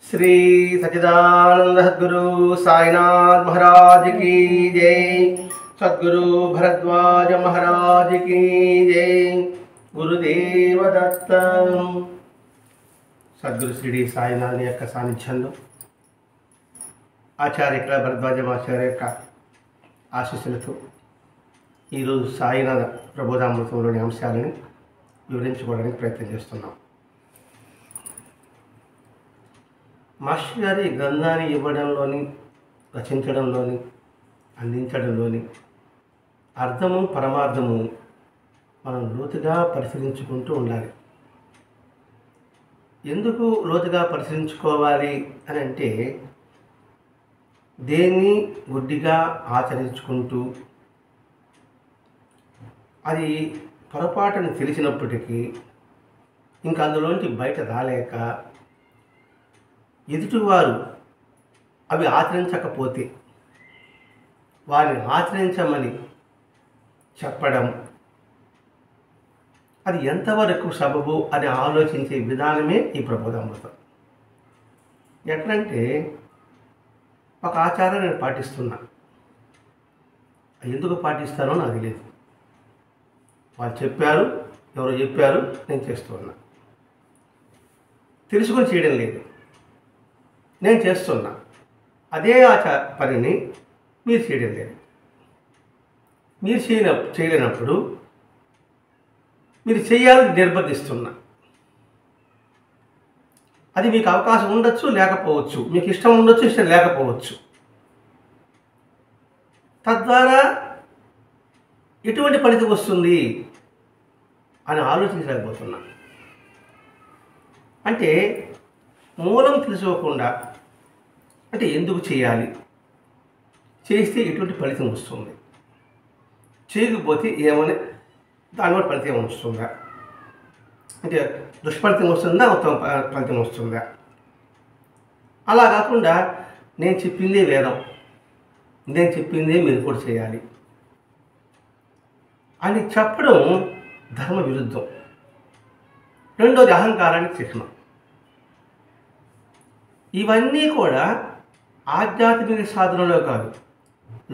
श्री सच्चिदानंद सद्गुरु साईनाथ महाराज की जय। सद्गुरु भरद्वाज महाराज की जय। गुरुदेव दत्त। सद्गुरु श्री साईनाथ యొక్క సాన్నిధ్యంలో ఆచార్య ఇక్కడ భరద్వాజ ఆచార్య యొక్క ఆశీస్సులతో ఈరోజు సాయినాథ ప్రబోధామృతంలోని అంశాలను వివరించుకోవడానికి ప్రయత్నం చేస్తున్నాం. మాస్టర్ గారి గ్రంథాన్ని ఇవ్వడంలోని, రచించడంలోని, అందించడంలోని అర్థము పరమార్థము మనం లోతుగా పరిశీలించుకుంటూ ఉండాలి. ఎందుకు లోతుగా పరిశీలించుకోవాలి అని అంటే, దేన్ని గుడ్డిగా ఆచరించుకుంటూ అది పొరపాటుని తెలిసినప్పటికీ ఇంకా అందులోంచి బయట రాలేక ఎదుటివారు అవి ఆచరించకపోతే వారిని ఆచరించమని చెప్పడం, అది ఎంతవరకు సబబు అని ఆలోచించే విధానమే ఈ ప్రబోధామృతం. ఎట్లంటే, ఒక ఆచారం నేను పాటిస్తున్నా, ఎందుకు పాటిస్తానో నాకు తెలియదు. వాళ్ళు చెప్పారు, ఎవరో చెప్పారు, నేను చేస్తున్నా. తెలుసుకొని చేయడం లేదు, నేను చేస్తున్నా. అదే పనిని మీరు చేయడం లేదు. మీరు చేయలేనప్పుడు మీరు చేయాలని నిర్బంధిస్తున్నా. అది మీకు అవకాశం ఉండొచ్చు, లేకపోవచ్చు, మీకు ఇష్టం ఉండొచ్చు, ఇష్టం లేకపోవచ్చు. తద్వారా ఎటువంటి ఫలితం వస్తుంది అని ఆలోచించలేకపోతున్నా. అంటే మూలం తెలుసుకోకుండా, అంటే ఎందుకు చేయాలి, చేస్తే ఎటువంటి ఫలితం వస్తుంది, చేయకపోతే ఏమని దానివల్ల ఫలితం వస్తుందా, అంటే దుష్ఫలితం వస్తుందా, ఉత్తమ ఫలితం వస్తుందా. అలా కాకుండా నేను చెప్పిందే వేదం, నేను చెప్పిందే మీరు కూడా చేయాలి అని చెప్పడం ధర్మ విరుద్ధం. రెండోది అహంకారానికి చిహ్నం. ఇవన్నీ కూడా ఆధ్యాత్మిక సాధనలో కాదు,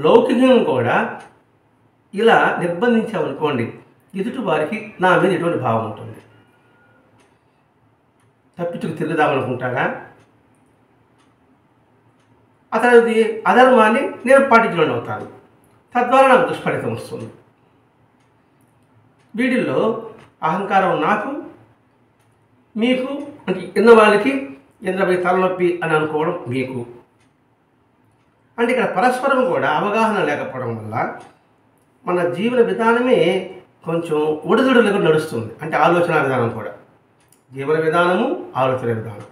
లౌకికం కూడా ఇలా నిర్బంధించామనుకోండి, ఎదుటి వారికి నా మీద ఎటువంటి భావం ఉంటుంది. తప్పించుకు తిరుగుదామనుకుంటారా, అతనిది అధర్మాన్ని నేను పాటించడం అవుతాను, తద్వారా నాకు దుష్ఫలితం వస్తుంది. వీటిల్లో అహంకారం నాకు, మీకు, అంటే ఎన్న వాళ్ళకి ఎందరపై తలనొప్పి అని అనుకోవడం మీకు. అంటే ఇక్కడ పరస్పరం కూడా అవగాహన లేకపోవడం వల్ల మన జీవన విధానమే కొంచెం ఒడిదుడులకు నడుస్తుంది. అంటే ఆలోచన విధానం కూడా, జీవన విధానము, ఆలోచన విధానం,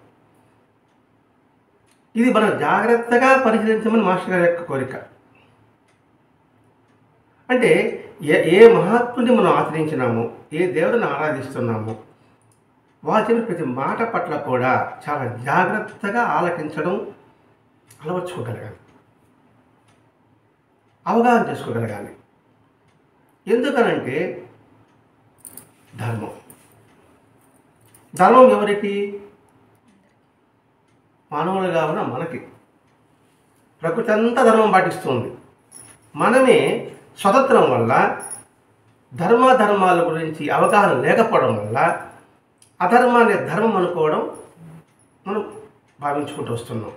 ఇది మనం జాగ్రత్తగా పరిశీలించమని మాస్టర్ గారి యొక్క కోరిక. అంటే ఏ మహాత్ముని మనం ఆచరించినామో, ఏ దేవుడిని ఆరాధిస్తున్నామో, వారు చెప్పిన ప్రతి మాట పట్ల కూడా చాలా జాగ్రత్తగా ఆలకించడం అలవర్చుకోగలగాలి, అవగాహన చేసుకోగలగాలి. ఎందుకనంటే ధర్మం ధర్మం ఎవరికి? మానవులుగా ఉన్న మనకి. ప్రకృతి అంతా ధర్మం పాటిస్తుంది. మనమే స్వతంత్రం వల్ల, ధర్మాల గురించి అవగాహన లేకపోవడం వల్ల అధర్మాన్ని ధర్మం అనుకోవడం మనం భావించుకుంటూ వస్తున్నాం.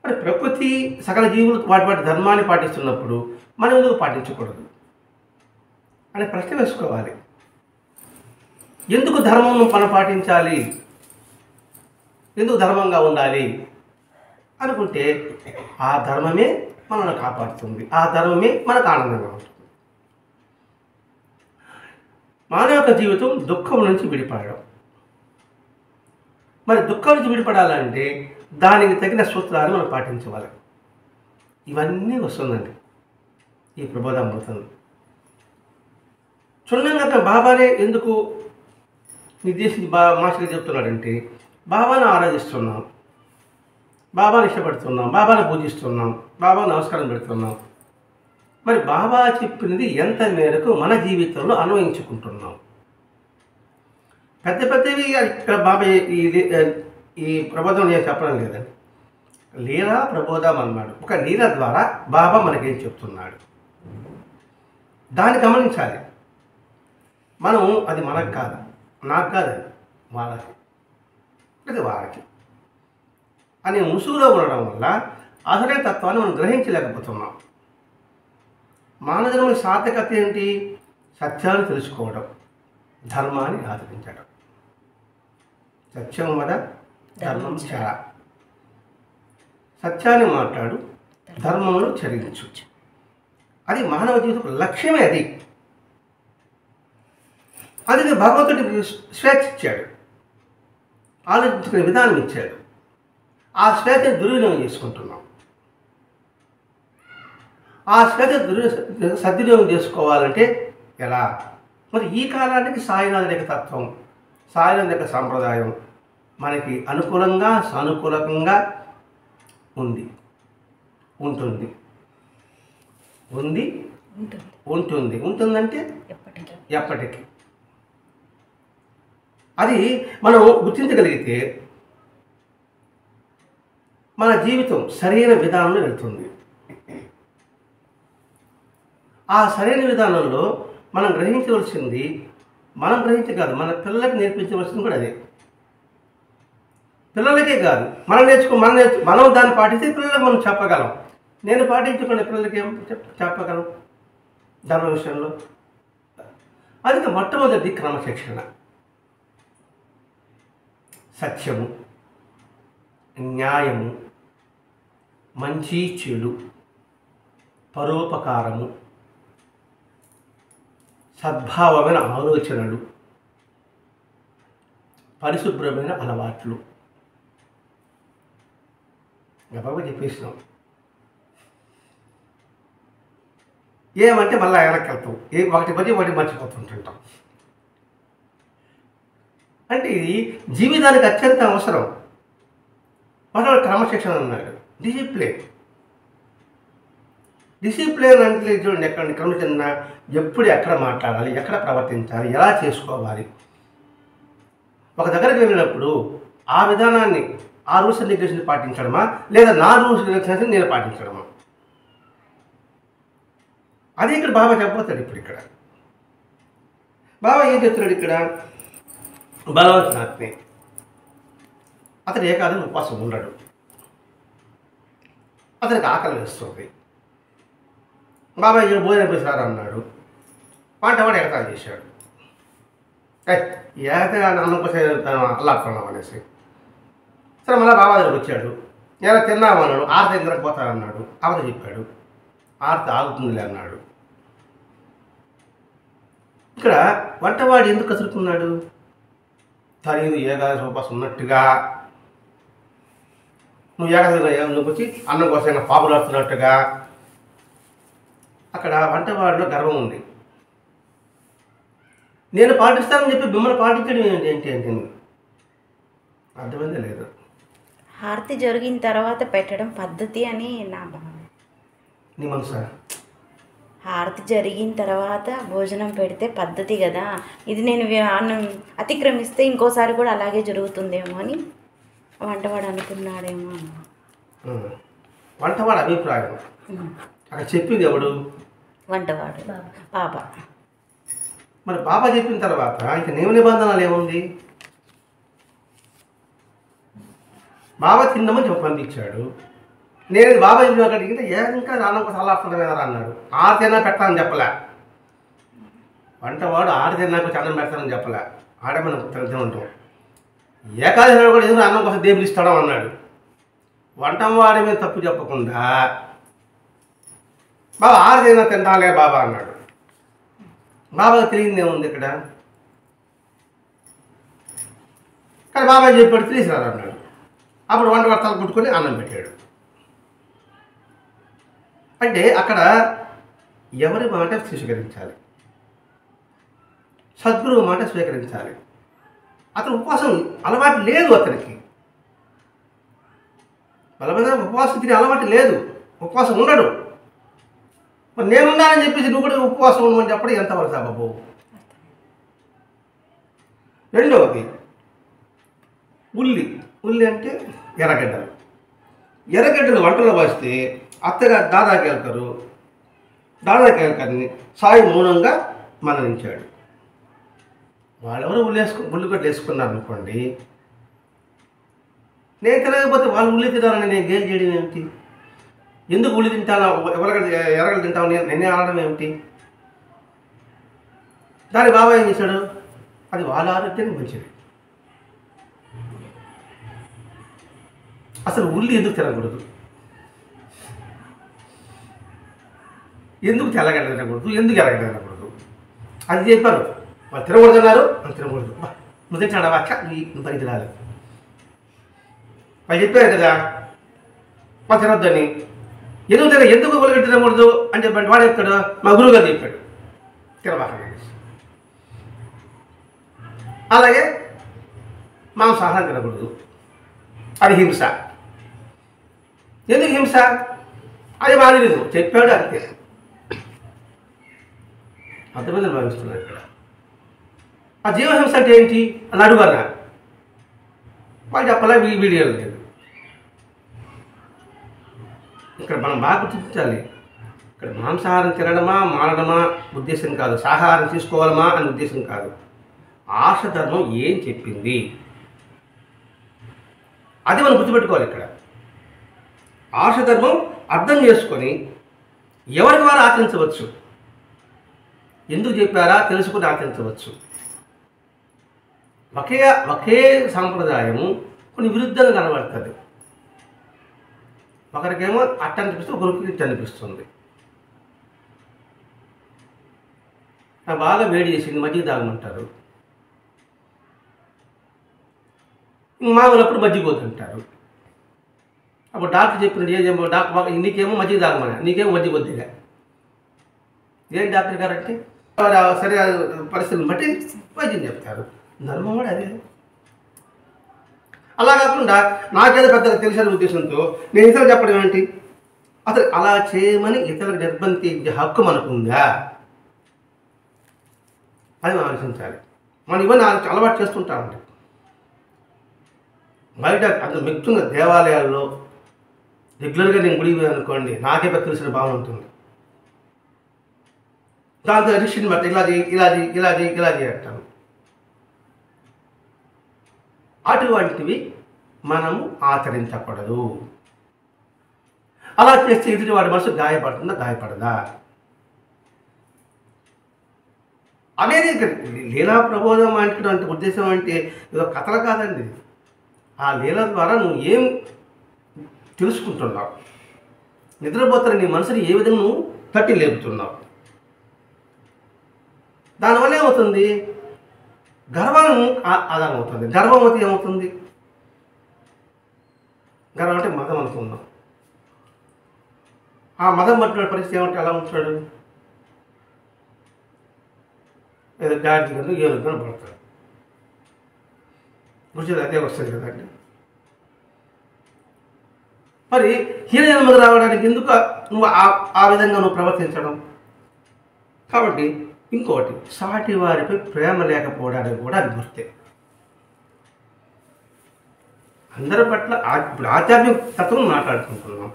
మరి ప్రకృతి సకల జీవులు వాటి ధర్మాన్ని పాటిస్తున్నప్పుడు మనం ఎందుకు పాటించకూడదు అనే ప్రశ్న వేసుకోవాలి. ఎందుకు ధర్మం మనం పాటించాలి, ఎందుకు ధర్మంగా ఉండాలి అనుకుంటే, ఆ ధర్మమే మనల్ని కాపాడుతుంది, ఆ ధర్మమే మనకు ఆనందంగా ఉంటుంది. మానవ యొక్క జీవితం దుఃఖం నుంచి విడిపడడం. మరి దుఃఖం నుంచి విడిపడాలంటే దానికి తగిన సూత్రాలు మనం పాటించవాలి. ఇవన్నీ వస్తుందండి ఈ ప్రబోధామృతంలో. క్షుణ్ణంగా బాబానే ఎందుకు నిర్దేశించి మాస్టర్ చెప్తున్నాడంటే, బాబాను ఆరాధిస్తున్నాం, బాబాను ఇష్టపడుతున్నాం, బాబాను పూజిస్తున్నాం, బాబాను నమస్కారం పెడుతున్నాం. మరి బాబా చెప్పినది ఎంత మేరకు మన జీవితంలో అన్వయించుకుంటున్నాం. పెద్ద పెద్దవి ఇక్కడ బాబా ఈ ప్రబోధం నేను చెప్పడం లేదండి, లీలా ప్రబోధం అన్నాడు. ఒక లీల ద్వారా బాబా మనకేం చెప్తున్నాడు దాన్ని గమనించాలి మనం. అది మనకు కాదు, నాకు కాదు, వాళ్ళకి, అది వాళ్ళకి అనే ముసుగులో ఉండడం వల్ల అసలైన తత్వాన్ని మనం గ్రహించలేకపోతున్నాం. మానవ జన్మ సార్థకత ఏంటి? సత్యాన్ని తెలుసుకోవడం, ధర్మాన్ని ఆచరించడం. సత్యం వద ధర్మం చర. సత్యాన్ని మాట్లాడు, ధర్మంలో చరించు. అది మానవ జీవితం లక్ష్యమే. అది భగవంతుడికి స్వేచ్ఛ ఇచ్చాడు, ఆలోచించుకునే విధానం ఇచ్చాడు. ఆ స్వేచ్ఛను దుర్వినియోగం చేసుకుంటున్నాం. ఆ స్వేచ్ఛ సద్వినియోగం చేసుకోవాలంటే ఎలా? మరి ఈ కాలానికి సాయినాథుడి యొక్క తత్వం, సాయినాథుడి యొక్క సాంప్రదాయం మనకి అనుకూలంగా సానుకూలంగా ఉంది, ఉంటుంది, ఉంది, ఉంటుంది. ఉంటుందంటే ఎప్పటికీ. అది మనం గుర్తించగలిగితే మన జీవితం సరైన విధానంలో వెళ్తుంది. ఆ సరైన విధానంలో మనం గ్రహించవలసింది, మనం గ్రహించకాదు, మన పిల్లలకి నేర్పించవలసింది కూడా అదే. పిల్లలకే కాదు, మనం దాన్ని పాటిస్తే పిల్లలకు మనం చెప్పగలం. నేను పాటించుకునే పిల్లలకి ఏం చెప్పగలం ధర్మ విషయంలో? అది మొట్టమొదటి క్రమశిక్షణ, సత్యము, న్యాయము, మంచి చెడు, పరోపకారము, సద్భావమైన ఆలోచనలు, పరిశుభ్రమైన అలవాట్లు. గబాగా చెప్పేసినాం. ఏమంటే మళ్ళీ వెనక్కి వెళ్తాం, ఒకటి మర్చిపోతుంటుంటాం. అంటే ఇది జీవితానికి అత్యంత అవసరం. మొదటి క్రమశిక్షణ అన్నాడు, డిసిప్లిన్ అంటే చూడండి, ఎక్కడ క్రమశిక్షణ, ఎప్పుడు ఎక్కడ మాట్లాడాలి, ఎక్కడ ప్రవర్తించాలి, ఎలా చేసుకోవాలి. ఒక దగ్గరికి వెళ్ళినప్పుడు ఆ విధానాన్ని, ఆ రూల్స్ అండ్ రెగ్యులేషన్ పాటించడమా, లేదా నా రూల్స్ అండ్ రెగ్యులేషన్ నేను పాటించడమా? అదే ఇక్కడ బాబా చెప్పబోతాడు. ఇక్కడ బాబా ఏం చెప్తున్నాడు? ఇక్కడ బలవంతనాథ్ని, అతను ఏకాదశి ఉపవాసం ఉండడు, అతనికి ఆకలి వేస్తుంది. బాబా ఇక్కడ భోజనం చేశారు అన్నాడు. వంటవాడు ఎగతాళి చేశాడు, ఏదైతే అన్నం కోసం అల్లాడుతున్నాం అనేసి. సరే మళ్ళీ బాబా దగ్గరికి వచ్చాడు, ఎలా తిన్నాము అన్నాడు. ఆరతి దగ్గరకు పోతానన్నాడు. అబద్ధం చెప్పాడు, ఆరతి ఆగుతుందిలే అన్నాడు. ఇక్కడ వంటవాడు ఎందుకు కసురుకున్నాడు? తను ఏకాదశి ఉపవాసం ఉన్నట్టుగా, నువ్వు ఏకాదశి వచ్చి అన్నం కోసం పాపులాడుతున్నట్టుగా. అక్కడ వంటవాడిలో గర్వం ఉంది. నేను పాటిస్తానని చెప్పి మిమ్మల్ని పాటించడం ఏంటి అర్థమైందే లేదు. హారతి జరిగిన తర్వాత పెట్టడం పద్ధతి అని నా భావన. నీ మనసా? హారతి జరిగిన తర్వాత భోజనం పెడితే పద్ధతి కదా. ఇది నేను అన్నం అతిక్రమిస్తే ఇంకోసారి కూడా అలాగే జరుగుతుందేమో అని వంటవాడు అనుకున్నాడేమో. వంటవాడు అభిప్రాయం అక్కడ చెప్పింది ఎవడు? వంటవాడు బాబా. మరి బాబా చెప్పిన తర్వాత ఇంక నియమ నిబంధనలు ఏముంది? బాబా తిందామని చెప్పి పంపించాడు. నేను బాబా చెప్పిన అక్కడికి ఇంకా అన్నం కోసం అల్లాడుతుందా అన్నాడు. ఆరుతైనా పెట్టాలని చెప్పలే. వంటవాడు ఆరుతైనా కొంచెం అన్నం పెడతానని చెప్పలే. ఆడే మనం తింటాం. ఏకాదశి కూడా ఎందుకు అన్నం కోసం దేవుడు ఇస్తాడం అన్నాడు. వంటవాడి మీద తప్పు చెప్పకుండా బాబా ఆరుతైనా తింటాలే బాబా అన్నాడు. బాబాకి తెలియదు ఏముంది ఇక్కడ? కానీ బాబా చెప్పాడు తెలిసిరాదు అన్నాడు. అప్పుడు వంటవాడు తల కుట్టుకొని అన్నం పెట్టాడు. అంటే అక్కడ ఎవరి మాట స్వీకరించాలి? సద్గురువు మాట స్వీకరించాలి. అతను ఉపవాసం అలవాటు లేదు, అతనికి బలమైన ఉపవాసం తినే అలవాటు లేదు, ఉపవాసం ఉండడు. మరి నేనున్నానని చెప్పేసి నువ్వు కూడా ఉపవాసం ఉండమని చెప్పడం ఎంతవరకు బాబు? రెండవది ఉల్లి ఉల్లి అంటే ఎర్రగడ్డలు. ఎర్రగడ్డలు వంటలో పోస్తే అత్తగా దాదాకేల్కరు సాయి మౌనంగా మరణించాడు. వాళ్ళెవరో ఉల్లిగడ్డలు వేసుకున్నారు అనుకోండి, నేను తినకపోతే వాళ్ళు ఉల్లి తినాలని నేను గేలు చేయడం ఏమిటి? ఎందుకు ఉల్లి తింటాను, ఎర్రగడ్డ తింటాను నేనే అనడం ఏమిటి? దాని బాబా ఏం చేశాడు? అది వాళ్ళ ఆరోగ్యానికి మంచిది. అసలు ఉల్లి ఎందుకు తినకూడదు, ఎందుకు తెల్లగడ్డ తినకూడదు, ఎందుకు ఎర్రగడ్డ తినకూడదు అది చెప్పారు. వాళ్ళు తినకూడదు అన్నారు, వాళ్ళు తినకూడదు. నువ్వు తింటాడా అక్క నువ్వు పనికి రాలేదు, వాళ్ళు చెప్పారు కదా వాళ్ళు తినొద్దని. ఎందుకు ఉల్లిగడ్డ తినకూడదు అని చెప్పండి, వాడు చెప్తాడు మా గురువు గారు చెప్పాడు తినబాకండి. అలాగే మాంసాహారం తినకూడదు, అది హింస. ఎందుకు హింస? అది బాగాలేదు చెప్పాడు అంతే. అర్థమైందని భావిస్తున్నాను. ఇక్కడ ఆ జీవహింస అంటే ఏంటి అని అడుగున్నా, వాళ్ళు చెప్పాలా వీడియోలు లేదు. ఇక్కడ మనం బాగా గుర్తించాలి, ఇక్కడ మాంసాహారం తినడమా మానడమా ఉద్దేశం కాదు, శాకాహారం తీసుకోవాలమా అని ఉద్దేశం కాదు. ఆర్షధర్మం ఏం చెప్పింది అది మనం గుర్తుపెట్టుకోవాలి. ఇక్కడ ఆర్షధర్మం అర్థం చేసుకొని ఎవరికి వారు ఆచరించవచ్చు, ఎందుకు చెప్పారా తెలుసుకుని ఆచరించవచ్చు. ఒకే సాంప్రదాయము కొన్ని విరుద్ధంగా కనబడుతుంది. ఒకరికేమో అట్ట అనిపిస్తుంది, ఒకరికి ఇట్ట అనిపిస్తుంది. బాగా వేడి చేసింది మజ్జిగ తాగమంటారు, మామూలప్పుడు మజ్జిగ వద్దంటారు. అప్పుడు డాక్టర్ చెప్పినట్టు ఏదేమో డాక్టర్ నీకేమో మజ్జిగ తాగమని, నీకేమో మజ్జిగ వద్దిగా. ఏం డాక్టర్ గారు అంటే సరే పరిస్థితులను బట్టి వైద్యం చెప్తారు. ధర్మం కూడా అదే. అలా కాకుండా నాకేదో పెద్దగా తెలిసిన ఉద్దేశంతో నేను ఇతరులు చెప్పడం ఏంటి? అసలు అలా చేయమని ఇతరులకు నిర్బంధించే హక్కు మనకుందా అది మనం ఆలోచించాలి. మనం ఇవన్నీ అలవాటు చేస్తుంటామండి. బయట అంత ముఖ్యంగా దేవాలయాల్లో రెగ్యులర్గా నేను గుడికి అనుకోండి, నాకే పెద్ద తెలిసిన భావన ఉంటుంది. దాంతో రిషిని బట్టి ఇలా చేయి అంటాను. అటువంటివి మనము ఆచరించకూడదు. అలా చేస్తే ఎదుటి వాడి మనసు గాయపడుతుందా గాయపడదా అనేది లీలా ప్రబోధం అంటే ఉద్దేశం అంటే ఏదో కథలు కాదండి. ఆ లీల ద్వారా నువ్వు ఏం తెలుసుకుంటున్నావు, నిద్రపోతున్న నీ మనసుని ఏ విధంగా నువ్వు తట్టి లేపుతున్నావు. దానివల్ల ఏమవుతుంది? గర్వం ఆధారం అవుతుంది. గర్వం అయితే ఏమవుతుంది? గర్వం అంటే మదం అనుకుందాం. ఆ మదం పట్టిన పరిస్థితి ఏమంటే ఎలా ఉంటాడు? ఏదో గాడి కన్నా ఏనుగుగా పడతాడు. గుర్తులు అదే వస్తుంది కదండి. మరి హీనజన్మకు రావడానికి ఎందుకు నువ్వు ఆ విధంగా నువ్వు ప్రవర్తించడం? కాబట్టి ఇంకోటి, సాటి వారిపై ప్రేమ లేకపోవడానికి కూడా అది గుర్తే. అందరి పట్ల ఇప్పుడు ఆధ్యాత్మిక తత్వం మాట్లాడుకుంటున్నాం.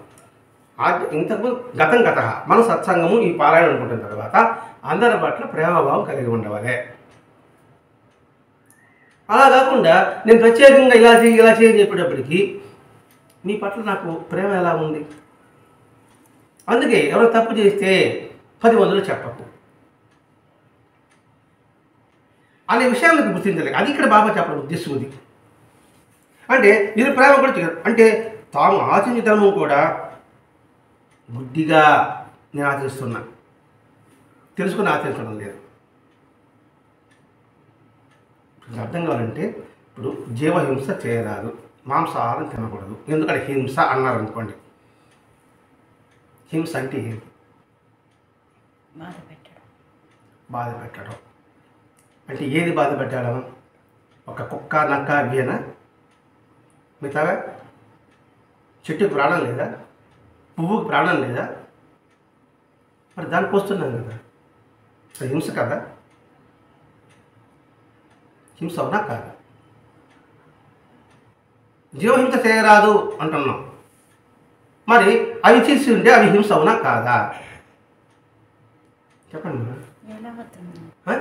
ఇంతకుముందు గత మన సత్సంగము ఈ పారాయణ అనుకుంటున్న తర్వాత అందరి పట్ల ప్రేమభావం కలిగి ఉండవాలి. అలా కాకుండా నేను ప్రత్యేకంగా ఇలా చేయని చెప్పేటప్పటికీ నీ పట్ల నాకు ప్రేమ ఎలా ఉంది? అందుకే ఎవరు తప్పు చేస్తే 10 మందిలో చెప్పకు అనే విషయాన్ని గుర్తించలేదు. అది ఇక్కడ బాబా చెప్పడం ఉద్దేశం ఉంది. అంటే మీరు ప్రేమ కూడా అంటే తాము ఆచరించే ధర్మం కూడా బుద్ధిగా నేను ఆచరిస్తున్నా, తెలుసుకుని ఆచరించడం లేదు. అర్థం కావాలంటే ఇప్పుడు జీవహింస చేయరాదు, మాంసాహారం తినకూడదు. ఎందుకంటే హింస అన్నారు అనుకోండి. హింస అంటే ఏంటి? బాధ పెట్టడం. అంటే ఏది బాధ పెట్టడం? ఒక కుక్క నక్క అవ్వేనా? మిగతాగా చెట్టుకు ప్రాణం లేదా? పువ్వుకి ప్రాణం లేదా? మరి దాన్ని పోస్తున్నాం కదా, అది హింస కదా? హింస అవునా కాదా? జీవహింస చేయరాదు అంటున్నాం. మరి అవి చేసి ఉంటే అవి హింస అవునా కాదా? చెప్పండి మేడం. ఎలా అవుతుంది? ఆ?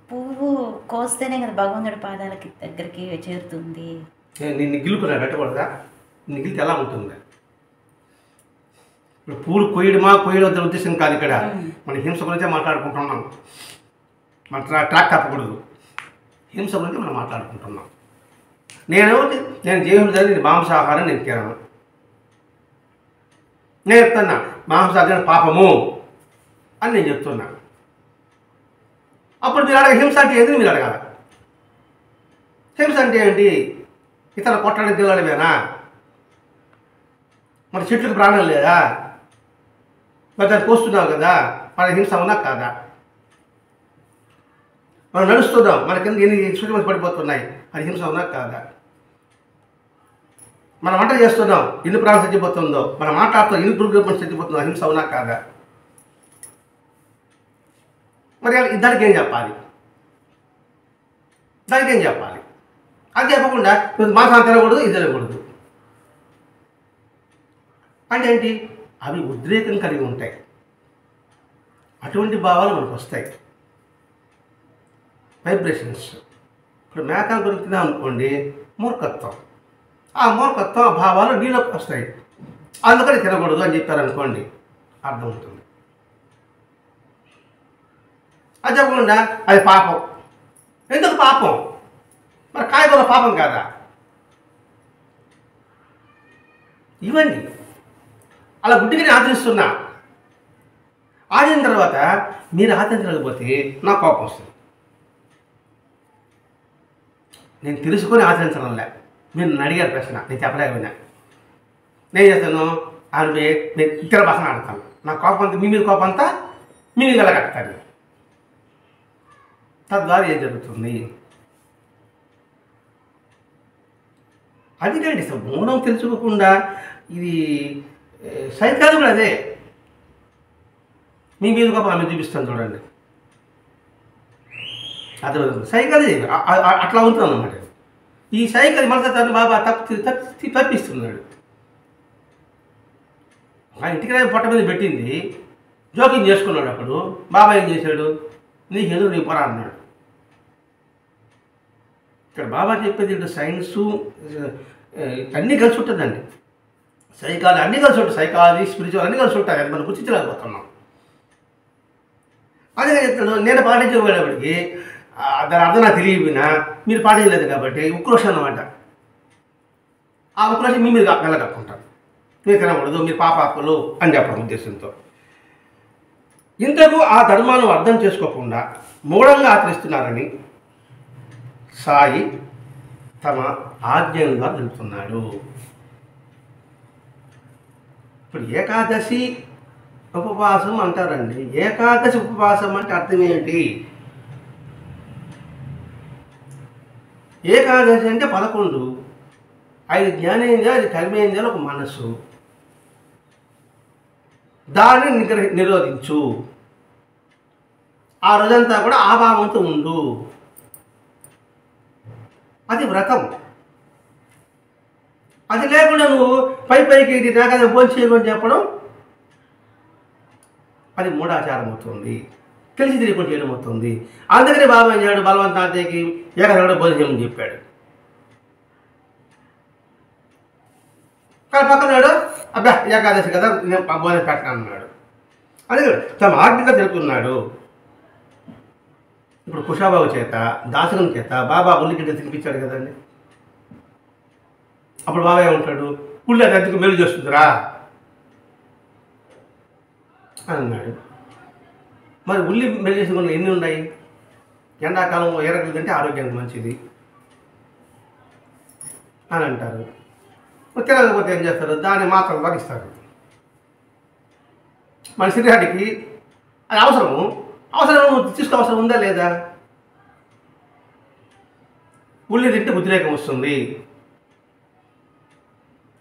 పువ్వు కోస్తేనే కదా భగవంతుడి పాదాలకి దగ్గరికి చేరుతుంది. నిన్ను గిలుకున్నా పెట్టకూడదా? నిగిలితే ఎలా ఉంటుంది? ఇప్పుడు పూలు కొయ్యడమా కొయ్యడం వద్ద ఉద్దేశం కాదు ఇక్కడ. మన హింస గురించే మాట్లాడుకుంటున్నాం. మన ట్రాక్ తప్పకూడదు. హింస గురించి మనం మాట్లాడుకుంటున్నాం. నేను జీవహింస నేను మాంసాహారం నేను తినను. నేను చెప్తున్నా మాంసాహారం పాపము అని నేను చెప్తున్నా. అప్పుడు మీరు అడగ హింస అంటే ఏంటి మీరు అడగాల. హింస అంటే ఏంటి? ఇతర కొట్టడానికి దిగడమేనా? మరి చెట్లకు ప్రాణం లేదా? మరి దాన్ని కోస్తున్నాం కదా, మన హింస అవునా కాదా? మనం నడుస్తున్నాం, మన కింద ఎన్ని సూచనలు పడిపోతున్నాయి, అది హింస అవునా కాదా? మనం వంట చేస్తున్నాం, ఎన్ని ప్రాణం చచ్చిపోతుందో, మనం మాట్లాడుతాం ఎన్ని పురుగులు చచ్చిపోతుందో, హింస అవునా కాదా? మరి దానికి ఏం చెప్పాలి? దానికి ఏం చెప్పాలి? అది చెప్పకుండా మాంసం తినకూడదు, ఇది తినకూడదు అంటే ఏంటి? అవి ఉద్రేకం కలిగి ఉంటాయి. అటువంటి భావాలు మనకు వస్తాయి, వైబ్రేషన్స్. ఇప్పుడు మేకల గురించి తిన్నాం అనుకోండి, మూర్ఖత్వం. ఆ మూర్ఖత్వం ఆ భావాలు నీళ్ళకి వస్తాయి. అందుకని తినకూడదు అని చెప్పారనుకోండి, అర్థం ఉంటుంది. అది చెప్పకుండా అది పాపం. ఎందుకు పాపం? మరి కాయగూర పాపం కాదా? ఇవన్నీ అలా గుడ్డిగానే ఆచరిస్తున్నా. ఆచరిన తర్వాత మీరు ఆచరించలేకపోతే నా కోపం వస్తుంది. నేను తెలుసుకొని ఆచరించడంలే. మీరు నన్ను అడిగారు ప్రశ్న, నేను చెప్పలేకపోయినా. నేను చేస్తాను నేను ఇతర భాషను ఆడతాను. నా కోపం అంతా మీ మీద కోపం అంతా మీ మీద వెళ్ళగలుగుతాను. తద్వారా ఏం జరుగుతుంది? అందుకండి మౌనం తెలుసుకోకుండా ఇది సైకాలు కూడా అదే. మీ మీద కోపం ఆమె చూపిస్తాను చూడండి, అర్థమవుతుంది. సైకాలజీ అట్లా ఉంటుంది అన్నమాట. ఈ సైకాలజీ మనసు తను బాబా తప్పిస్తున్నాడు. ఆ ఇంటికి పొట్ట మీద పెట్టింది, జోక్యం చేసుకున్నాడు. అప్పుడు బాబా ఏం చేశాడు? నీకు ఎదురు నీ పొర అన్నాడు. ఇక్కడ బాబా చెప్పేది ఇటు సైన్సు అన్నీ కలిసి ఉంటుందండి. సైకాలజీ అన్నీ కలిసి ఉంటుంది, సైకాలజీ స్పిరిచువల్ అన్నీ కలిసి ఉంటాయి. అది మనం గుర్తించలేకపోతున్నాం. అదే చెప్తాడు, నేను పాటించబడేప్పటికీ దాని అర్థం నాకు తెలియపోయినా మీరు పాటించలేదు కాబట్టి ఉక్రోషం అన్నమాట. ఆ ఉక్రోషం మీ మీద వెళ్ళగట్టుకుంటారు. మీరు తినకూడదు, మీరు పాపాత్మలు అని చెప్పడం ఉద్దేశంతో. ఇంతకు ఆ ధర్మాలను అర్థం చేసుకోకుండా మూఢంగా ఆచరిస్తున్నారని సాయి తమ ఆజ్ఞంగా తెలుపుతున్నాడు. ఇప్పుడు ఏకాదశి ఉపవాసం అంటారండి. ఏకాదశి ఉపవాసం అంటే అర్థం ఏంటి? ఏకాదశి అంటే 11, 5 జ్ఞానేంద్రియాలు, 5 కర్మేంద్రియాలు, ఒక మనస్సు. దాన్ని నిరోధించు. ఆ రోజంతా కూడా ఆ భావంతో ఉండు. అది వ్రతం. అది లేకుండా నువ్వు పైకి ఇది నాకదా భోజనం చేయమని చెప్పడం, అది మూఢాచారం అవుతుంది, తెలిసి తెలియకుండా చేయడం అవుతుంది. అందుకని బాబా ఏం చేయడు? బలవంతాంతకి ఏకాదశి కూడా భోజనం చేయమని చెప్పాడు. కానీ పక్కనాడు అబ్బా ఏకాదశి కదా నేను భోజనం పెట్టను అన్నాడు. అదే తమ ఆజ్ఞగా తెలుపుతున్నాడు. ఇప్పుడు కుషాబాబు చేత, దాసగం చేత బాబా ఉల్లిగడ్డ తినిపించాడు కదండి. అప్పుడు బాబా ఏమంటాడు? ఉల్లి అది అందుకు మేలు చేస్తుందిరా అని అన్నాడు. మరి ఉల్లి మేలు చేసిన కొన్ని ఎన్ని ఉన్నాయి? ఎండాకాలం ఎర్రగడ్డలు తింటే ఆరోగ్యానికి మంచిది అని అంటారు. తినకపోతే ఏం చేస్తారు? దాన్ని మాత్రం భరిస్తారు. మన శరీరానికి అది అవసరం తీసుకో అవసరం ఉందా లేదా? ఉల్లి తింటే ఉద్రేకం వస్తుంది,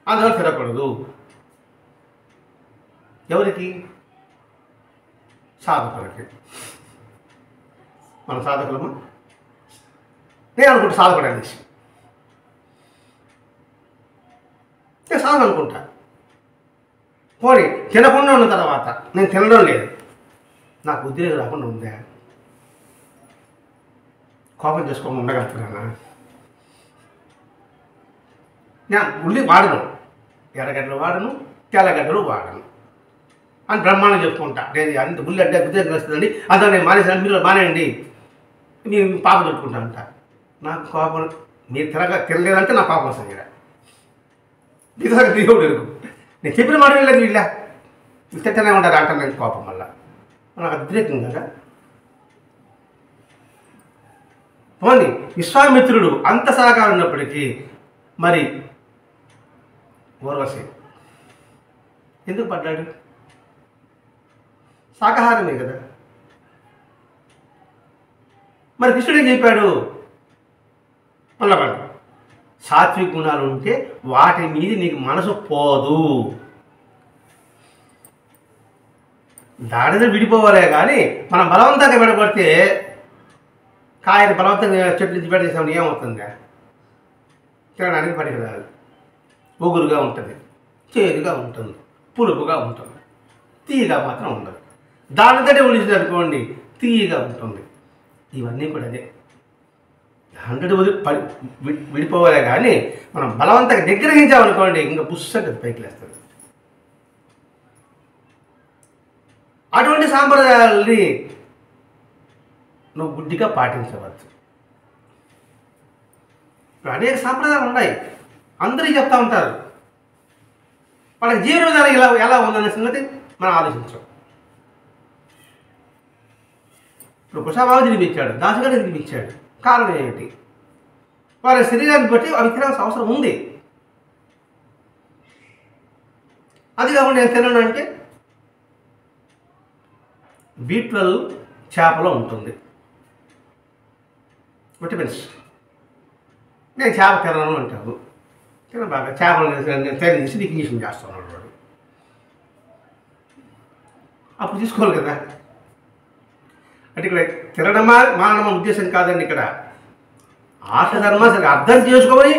అందువల్ల తినకూడదు. ఎవరికి? సాధకులకి. మన సాధకులమా? నేను అనుకుంటే సాధకుడు అనేసి ప్రసాదం అనుకుంటా. పోనీ తినకుండా ఉన్న తర్వాత నేను తినడం లేదు, నాకు ఉద్రేకం రాకుండా ఉందా? కోపం చేసుకోకుండా ఉండగలుగుతున్నానా? నేను ఉల్లి వాడను, ఎర్రగడ్డలు వాడను, తెల్లగడ్డలు వాడను అని బ్రహ్మాండం చెప్పుకుంటా. నేను అంత ఉల్లి అంటే ఉద్రేకం వస్తుందండి, అంతా నేను మానేసాను, మీరు మానేయండి, మీరు పాప చెప్పుకుంటా అంట. నాకు కోపం, మీరు తినలేదంటే నా పాపం వస్తుంది. ఇక్కడ ఇతర దేవుడు ఎరుగు, నేను చెప్పిన మాట వెళ్ళదు, వీళ్ళ తిట్టనే ఉంటారు అంటాను నేను కోపం వల్ల. నాకు ఉద్రేకం కదా. పోనీ విశ్వామిత్రుడు అంత సహకారం ఉన్నప్పటికీ మరి ఊర్వశి ఎందుకు పడ్డాడు? శాకాహారమే కదా. మరి కృష్ణుడు ఏం చెప్పాడు? పల్లబడ్డ సాత్విక గుణాలు ఉంటే వాటి మీద నీకు మనసు పోదు. దాడిని విడిపోవాలే కానీ మనం బలవంతంగా విడబడితే కాయని బలవంతంగా చెట్టు నుంచి పెట్టేసామని ఏమవుతుందా? తినడానికి పనికి రాదు, ఒగురుగా ఉంటుంది, చేదుగా ఉంటుంది, పులుపుగా ఉంటుంది, తీయగా మాత్రం ఉండదు. దానితోటే ఉడిచింది అనుకోండి తీయగా ఉంటుంది. ఇవన్నీ కూడా అదే 100 విడిపోవాలే కానీ మనం బలవంతంగా నిగ్రహించామనుకోండి ఇంకా పుస్తకం పైకి లేస్తుంది. అటువంటి సాంప్రదాయాల్ని నువ్వు గుడ్డిగా పాటించవచ్చు. అనేక సాంప్రదాయాలు ఉన్నాయి, అందరూ చెప్తూ ఉంటారు. వాళ్ళకి జీవన విధానం ఎలా ఉందనే సంగతి మనం ఆలోచించాం. ఇప్పుడు కుషాబాబు తినిపించాడు, దాసగారు తినిపించాడు, కారణం ఏమిటి? వారి శరీరాన్ని బట్టి అవి తినాల్సిన అవసరం ఉంది. అది కాకుండా నేను తినను అంటే B12 చేపలో ఉంటుంది, విటమిన్స్. నేను చేప తినను అంటాను, తిన బాగా చేపలు తయారు నీకు ఇంజక్షన్ చేస్తున్నాడు వాడు, అప్పుడు తీసుకోవాలి కదా. అంటే ఇక్కడ తినడమా మానడమా ఉద్దేశం కాదండి. ఇక్కడ ఆర్షధర్మ సరిగ్గా అర్థం చేసుకొని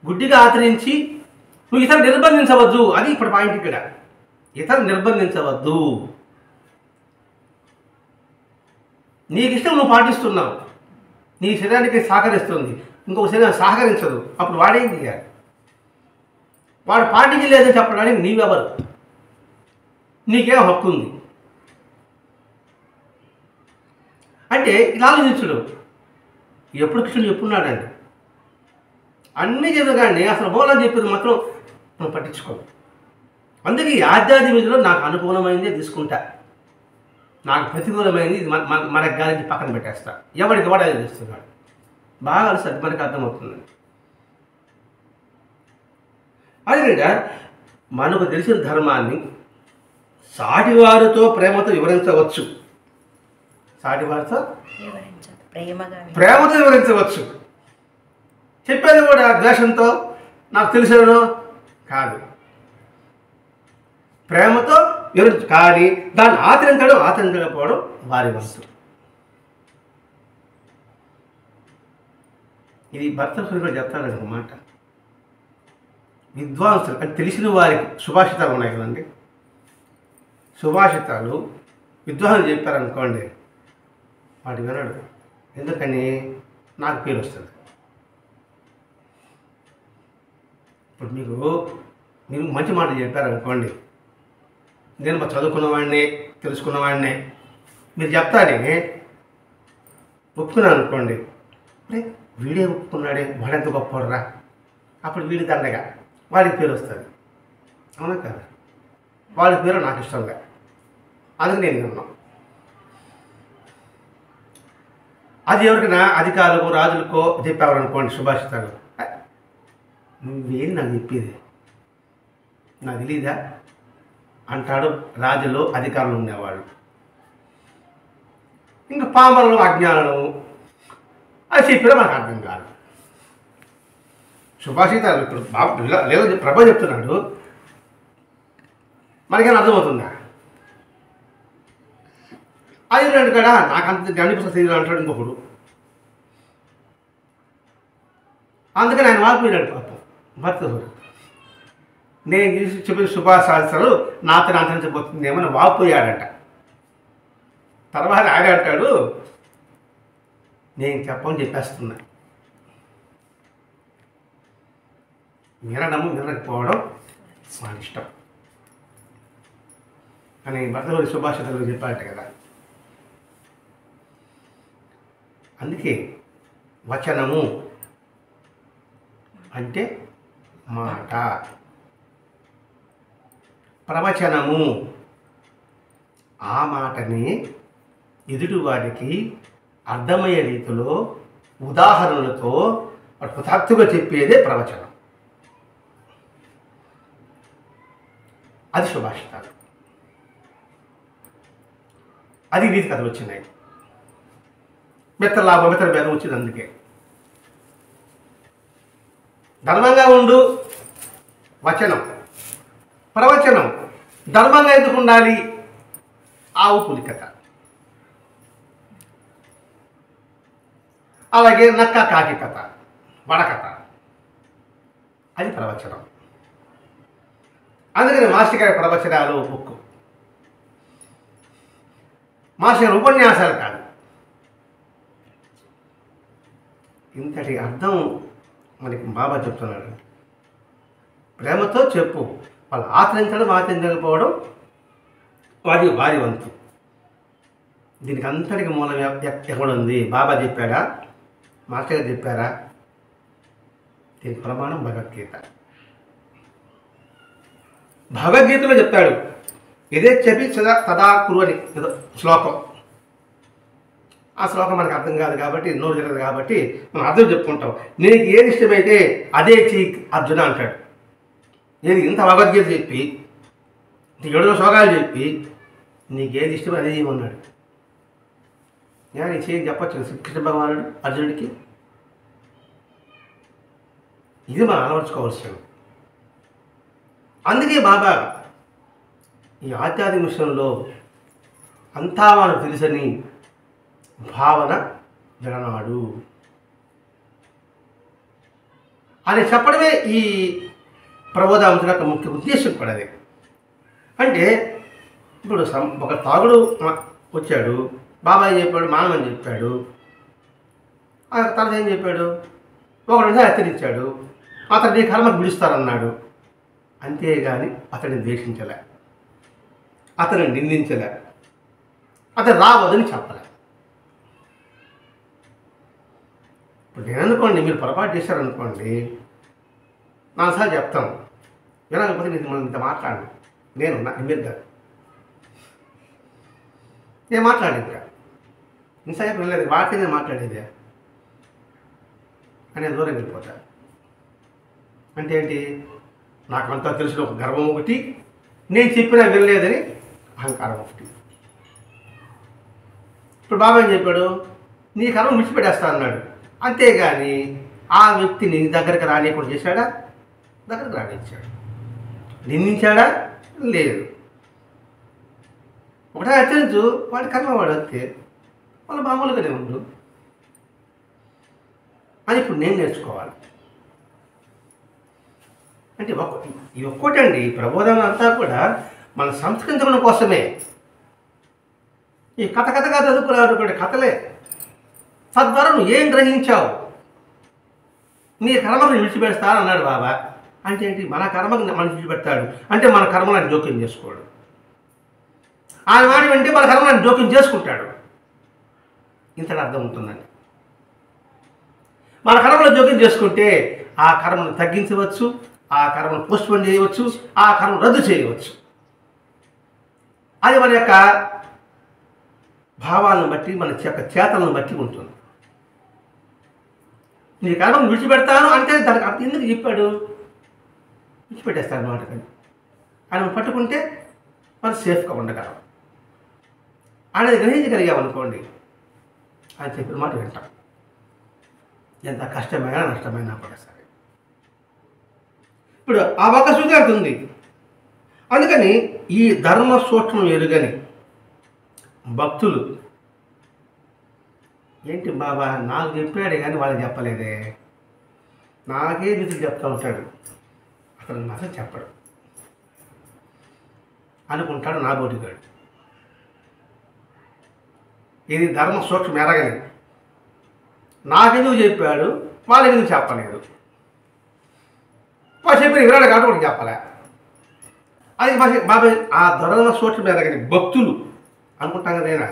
గుడ్డిగా ఆచరించి నువ్వు ఇతరు నిర్బంధించవద్దు. అది ఇప్పుడు పాయింట్. ఇక్కడ ఇతరు నిర్బంధించవద్దు. నీకు ఇష్టం నువ్వు పాటిస్తున్నావు, నీ శరీరానికి సహకరిస్తుంది, ఇంకొక శరీరం సహకరించదు, అప్పుడు వాడేం చేయాలి? వాడు పాటించలేదని చెప్పడానికి నీవెవరు? నీకేం హక్కు ఉంది? అంటే ఇలా ఆలోచించుడు. ఎప్పుడు కృష్ణుడు చెప్పున్నాడండి, అన్నీ చదవగానే అసలు మూలం చెప్పేది మాత్రం మనం పట్టించుకోము. అందుకే ఈ ఆధ్యాత్మిక విధిలో నాకు అనుకూలమైందే తీసుకుంటా, నాకు ప్రతికూలమైంది ఇది మన గాలించి పక్కన పెట్టేస్తా. ఎవరికి వాడు అది చేస్తున్నాడు బాగా అలసి మనకు అర్థమవుతుంది. అదేవిధంగా మనకు తెలిసిన ధర్మాన్ని సాటివారితో ప్రేమతో వివరించవచ్చు, సాటివారితో ప్రేమతో వివరించవచ్చు. చెప్పేది కూడా ద్వేషంతో నాకు తెలిసాను కాదు, ప్రేమతో వివరించు. కానీ దాన్ని ఆచరించకపోవడం వారి వంతు. ఇది భర్త కూడా చెప్తానన్నమాట. విద్వాంసులు అంటే తెలిసిన వారికి సుభాషితాలు ఉన్నాయి కదండి, సుభాషితాలు విద్వాంసులు చెప్పారనుకోండి వాడు వినడు. ఎందుకని? నాకు పేరు వస్తుంది. ఇప్పుడు మీరు మంచి మాటలు చెప్పారనుకోండి, నేను మా చదువుకున్నవాడిని తెలుసుకున్నవాడిని మీరు చెప్తానే ఒప్పుకున్నాను అనుకోండి, వీడే ఒప్పుకున్నాడే వాడెంత గొప్పరా, అప్పుడు వీడి దండగా వాడికి పేరు వస్తుంది. అవునా కదా? వాడి పేరు నాకు ఇష్టంగా, అందుకు నేను విన్నాను. అది ఎవరికైనా అధికారులకు రాజులకో చెప్పేవారనుకోండి సుభాషితాలు, నువ్వేం నాకు చెప్పేది, నాకు తెలీదా అంటాడు రాజులు అధికారులు ఉండేవాళ్ళు. ఇంకా పామరులు అజ్ఞానులు అది చెప్పినా మనకు అర్థం కాదు. సుభాషితాలు ఇప్పుడు లేదు ప్రభా చెప్తున్నాడు, మనకేమైనా అర్థమవుతుందా? అది రెండు కదా నాకు అంత గండిపుస్తకం తెలియదు అంటాడు ఇంకొకడు. అందుకని ఆయన వాడిపోయినాడు పాపం భర్త. నేను చూసి చెప్పిన శుభాశాస్త్రాలు నాతో అంతరించబోతుందేమో అని వాపోయాడట. తర్వాత ఆయన అంటాడు, నేను చెప్పని చెప్పేస్తున్నా, వినడము వినకపోవడం మన ఇష్టం అని భర్తగారి శుభాషితాలు చెప్పారట కదా. అందుకే వచనము అంటే మాట, ప్రవచనము ఆ మాటని ఎదుటివాడికి అర్థమయ్యే రీతిలో ఉదాహరణలతో హఠాత్తుగా చెప్పేదే ప్రవచనం. అది సుభాషితాలు, అది నీతి కథలు వచ్చినాయి. మిత్ర లాభం మిత్ర భేదం వచ్చింది. అందుకే ధర్మంగా ఉండు వచనం, ప్రవచనం. ధర్మంగా ఎందుకు ఉండాలి? ఆవు పులి కథ, అలాగే నక్క కాకి కథ, వడకథ, అది ప్రవచనం. అందుకని మాస్టర్ గారి ప్రవచనాలు బుక్, మాస్టర్ గారి ఉపన్యాసాలు కాదు. ఇంతటి అర్థం మనకి బాబా చెప్తున్నాడు. ప్రేమతో చెప్పు, వాళ్ళు ఆచరించడం ఆచరించకపోవడం వారి వంతు. దీనికి అంతటికి మూలం ఎక్కడుంది? బాబా చెప్పాడా? మాస్టర్ గారు చెప్పారా? దీనికి ప్రమాణం భగవద్గీత. భగవద్గీతలో చెప్తాడు, ఇదే చెప్పి సదా కురు అని శ్లోకం. ఆ శ్లోకం మనకు అర్థం కాదు కాబట్టి, నోరు జరగదు కాబట్టి మనం అర్థం చెప్పుకుంటాం. నీకు ఏది ఇష్టమైతే అదే చెయ్యి అర్జున అంటాడు. నేను ఇంత భగవద్గీత చెప్పి, 7 శ్లోకాలు చెప్పి, నీకేది ఇష్టమో అదే చేయమన్నాడు. నేను చేయని చెప్పచ్చు శ్రీకృష్ణ భగవానుడు అర్జునుడికి. ఇది మనం అలవర్చుకోవాల్సింది. అందుకే బాబా ఈ ఆధ్యాత్మిక విషయంలో అంతా మనకు తెలుసని భావన విననాడు అని చెప్పడమే ఈ ప్రబోధాంశం యొక్క ముఖ్య ఉద్దేశం కూడా అదే. అంటే ఇప్పుడు ఒక తాగుడు వచ్చాడు, బాబాయ్ చెప్పాడు, మానమని చెప్పాడు, తర్వాత ఏం చెప్పాడు, ఒకటి హెచ్చరించాడు, అతను నీ కర్మకు విడుస్తారన్నాడు. అంతేగాని అతన్ని ద్వేషించలే, అతను నిందించలే, అతను రావద్దని చెప్పలే. ఇప్పుడు నేను అనుకోండి, మీరు పొరపాటు చేశారనుకోండి, 4 సార్లు చెప్తాను, వినకపోతే మనం ఇంత మాట్లాడను. నేను మీరు కాదు, నేను మాట్లాడేది ఇంతసేపు వెళ్ళలేదు, వాటికి నేను మాట్లాడేదే అని దూరం వెళ్ళిపోతా. అంటే ఏంటి? నాకు అంతా తెలిసిన ఒక గర్వం ఒకటి, నేను చెప్పినా వెళ్ళలేదని అహంకారం ఒకటి. ఇప్పుడు బాబా ఏం చెప్పాడు? నీ కర్మ విడిచిపెట్టేస్తా అన్నాడు. అంతేగాని ఆ వ్యక్తిని దగ్గరికి రానియకుండా చేశాడా? దగ్గరికి రానిచ్చాడు. నిందించాడా? లేదు. ఒకటే హెచ్చరించు, వాడి కర్మ వాడు అంతే, వాళ్ళు మామూలుగానే ఉండు అని ఇప్పుడు నేను నేర్చుకోవాలి. అంటే ఇది ఒక్కటండి, ప్రబోధం అంతా కూడా మన సంస్కరించడం కోసమే. ఈ కథగా చదువుకున్నటువంటి కథలే. తద్వారా నువ్వు ఏం గ్రహించావు? నీ కర్మను విడిచిపెడతా అన్నాడు బాబా. అంటే ఏంటి? మన కర్మకు మనిషి విడిచిపెడతాడు అంటే మన కర్మలను జోక్యం చేసుకోడు. ఆయన మాట వింటే మన కర్మలను జోక్యం చేసుకుంటాడు. ఇంతటి అర్థం ఉంటుందండి. మన కర్మలో జోక్యం చేసుకుంటే ఆ కర్మను తగ్గించవచ్చు, ఆ కర్మను పోస్ట్పోన్ చేయవచ్చు, ఆ కర్మను రద్దు చేయవచ్చు. అది మన యొక్క భావాలను బట్టి, మన యొక్క చేతలను బట్టి ఉంటుంది. నీ కర్మను విడిచిపెడతాను అంటే దానికి అర్థం ఎందుకు చెప్పాడు? విడిచిపెట్టేస్తాను మాట కానీ ఆయన పట్టుకుంటే మనం సేఫ్గా ఉండగలం అనేది గ్రహించగలిగామనుకోండి, ఆయన చెప్పిన మాట వింటాం. ఎంత కష్టమైనా నష్టమైనా కూడా సరే. ఇప్పుడు ఆ ఒక్క సూచన ఉంది. అందుకని ఈ ధర్మ సూక్ష్మం ఎరుగని భక్తులు ఏంటి బాబా నాకు చెప్పాడే కానీ వాళ్ళకి చెప్పలేదే, నాకే రీతికి చెప్తా ఉంటాడు, అతను నాకు చెప్పడు. అనుకుంటాడు నా బోటిగాడు. ఇది ధర్మ సూక్ష్మం ఎరగని. నాకెందుకు చెప్పాడు, వాళ్ళెందుకు చెప్పలేదు? వాడు చెప్పిన వివరాలు కాబట్టి వాడికి చెప్పలే. అది బాబాయ్ ఆ ధర్మ సూక్ష్మం ఎరగని భక్తులు అనుకుంటాం కదేనా,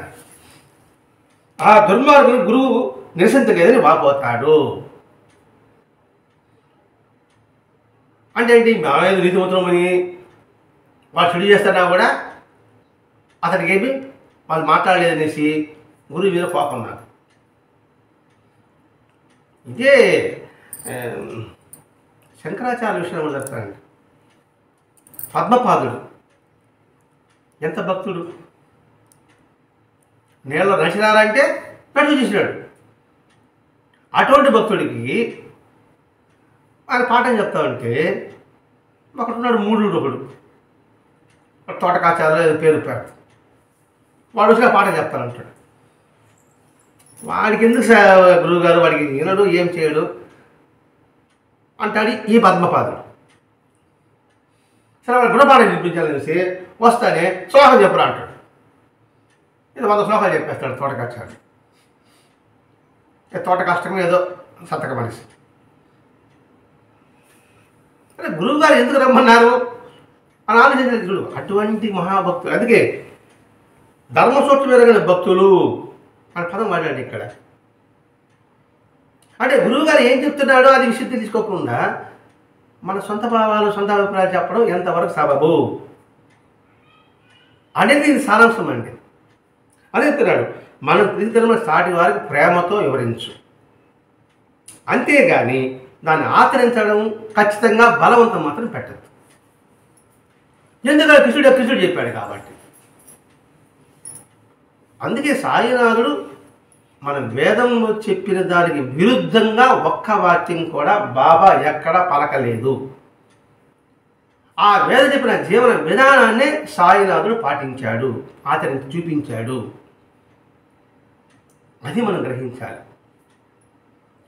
ఆ దుర్మార్గుని గురువు నిరసించలేదని వాపోతాడు. అంటే ఏంటి, మేమేది నీతిమంతులమని వాడు చెడు చేస్తాడా కూడా అతనికి ఏమి వాళ్ళు మాట్లాడలేదనేసి గురువు మీద కోపం నాకు. ఇదే శంకరాచార్య విషయంలో చెప్తానండి. పద్మపాదుడు ఎంత భక్తుడు, నీళ్ళలో నడిచినారంటే పెట్టుకు చూసినాడు. అటువంటి భక్తుడికి ఆయన పాఠం చెప్తా ఉంటే ఒకడున్నాడు, మూఢుడు ఒకడు, తోటకాచార్య పేరు వాడు వచ్చిన పాఠం చెప్తానంటాడు. వాడికి ఎందుకు గురువు గారు, వాడికి వినడు, ఏం చేయడు అంటాడు ఈ పద్మపాదుడు. సరే వాడు గుణపాఠం చూపించాలనేసి వస్తానే శ్లోకం చెప్పరా అంటాడు. ఇది 100 శ్లోకాలు చెప్పేస్తాడు తోటకాచార్య. తోట కష్టం ఏదో సతక మనిషి. అంటే గురువుగారు ఎందుకు రమ్మన్నారు అని ఆలోచించారు చూడు. అటువంటి మహాభక్తులు, అందుకే ధర్మసూత్రం ఎరగని భక్తులు అని పదం వాడాడు ఇక్కడ. అంటే గురువుగారు ఏం చెప్తున్నాడో అది విషయం తెలుసుకోకుండా మన సొంత భావాలు, సొంత అభిప్రాయాలు చెప్పడం ఎంతవరకు సబబు అనేది ఇది సారాంశం అండి. అదే చెప్తున్నాడు, మనం ప్రీతికరమైన సాటి వారికి ప్రేమతో వివరించు, అంతేగాని దాన్ని ఆచరించడం ఖచ్చితంగా బలవంతం మాత్రం పెట్టద్దు. ఎందుకంటే కృష్ణుడు చెప్పాడు కాబట్టి. అందుకే సాయినాథుడు మన వేదంలో చెప్పిన దానికి విరుద్ధంగా ఒక్క వాక్యం కూడా బాబా ఎక్కడా పలకలేదు. ఆ వేద చెప్పిన జీవన విధానాన్నే సాయినాథుడు పాటించాడు, ఆచరించి చూపించాడు. అది మనం గ్రహించాలి.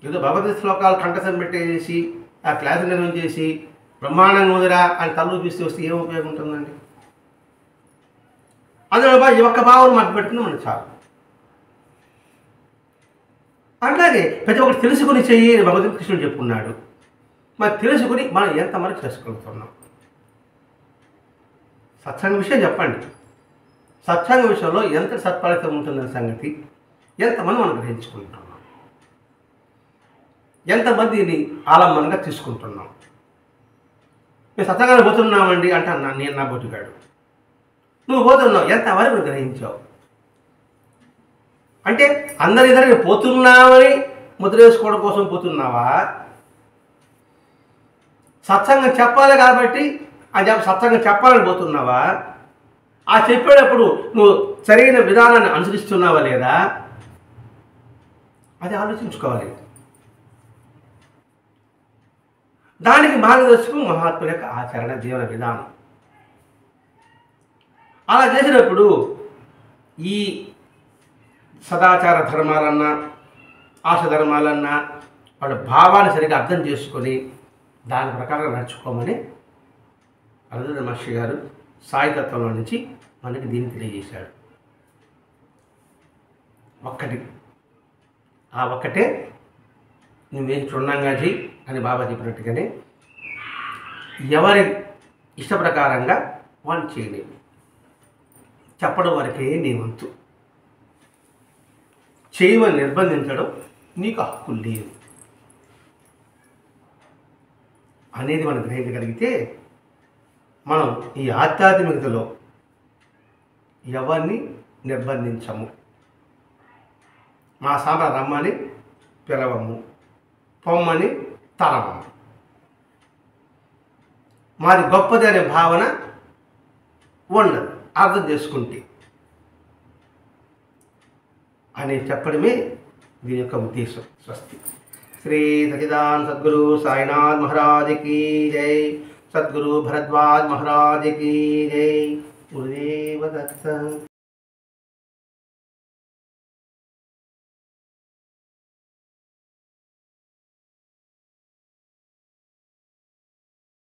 ఏదో భగవద్గీత శ్లోకాలు కంఠసం పెట్టేసి ఆ క్లాసు నిర్వహణ చేసి బ్రహ్మాండంగా ఉందిరా అని తలూపిస్తే వస్తే ఏం ఉపయోగం ఉంటుందండి? అందులో ఈ ఒక్క భావం మధ్య పెట్టుకుని మనకు చాలు. అట్లాగే ప్రతి ఒక్కటి తెలుసుకుని చెయ్యి అని భగవద్గీత కృష్ణుడు చెప్పుకున్నాడు. మరి తెలుసుకుని మనం ఎంతమంది చేసుకోగలుగుతున్నాం? సత్సంగ విషయం చెప్పండి. సత్సంగ విషయంలో ఎంత సత్ఫలితం ఉంటుందనే సంగతి ఎంతమంది మనం గ్రహించుకుంటున్నాం, ఎంతమందిని ఆలంబనంగా తీసుకుంటున్నాం. మేము సత్సంగానికి పోతున్నామండి అంటే నేను నా బొట్టుగాడు, నువ్వు పోతున్నావు, ఎంతవరకు నువ్వు గ్రహించావు? అంటే అందరి దగ్గర పోతున్నామని ముద్ర వేసుకోవడం కోసం పోతున్నావా? సత్సంగం చెప్పాలి కాబట్టి సత్సంగం చెప్పాలని పోతున్నావా? ఆ చెప్పేటప్పుడు నువ్వు సరైన విధానాన్ని అనుసరిస్తున్నావా లేదా? అది ఆలోచించుకోవాలి. దానికి మార్గదర్శకం మహాత్ముల యొక్క ఆచరణ, జీవన విధానం. అలా చేసినప్పుడు ఈ సదాచార ధర్మాలన్నా ఆశ ధర్మాలన్నా వాళ్ళ భావాన్ని సరిగ్గా అర్థం చేసుకొని దాని ప్రకారం నడుచుకోమని అరుణ మహర్షి గారు సాయితత్వంలో నుంచి మనకి దీన్ని తెలియజేశాడు. ఆ ఒక్కటే నువ్వేం క్షుణ్ణంగా చెయ్యి అని బాబా చెప్పినట్టుగానే ఎవరి ఇష్ట ప్రకారంగా వాళ్ళు చేయలేవు. చెప్పడం వరకే నీ వంతు, చేయమని నిర్బంధించడం నీకు హక్కు లేదు అనేది మనం గ్రహించగలిగితే మనం ఈ ఆధ్యాత్మికతలో ఎవరిని నిర్బంధించము. మా సామ రమ్మని పిలవము, పొమ్మని తరవము. మాది గొప్పది అనే భావన ఉండదు అర్థం చేసుకుంటే అని చెప్పడమే దీని యొక్క ఉద్దేశం. స్వస్తి. శ్రీ సచిదానంద సద్గురు సాయినాథ్ మహారాజ్ की जय, सद्गुरु भरद्वाज महाराज की जय, गुरुदेव दत्त।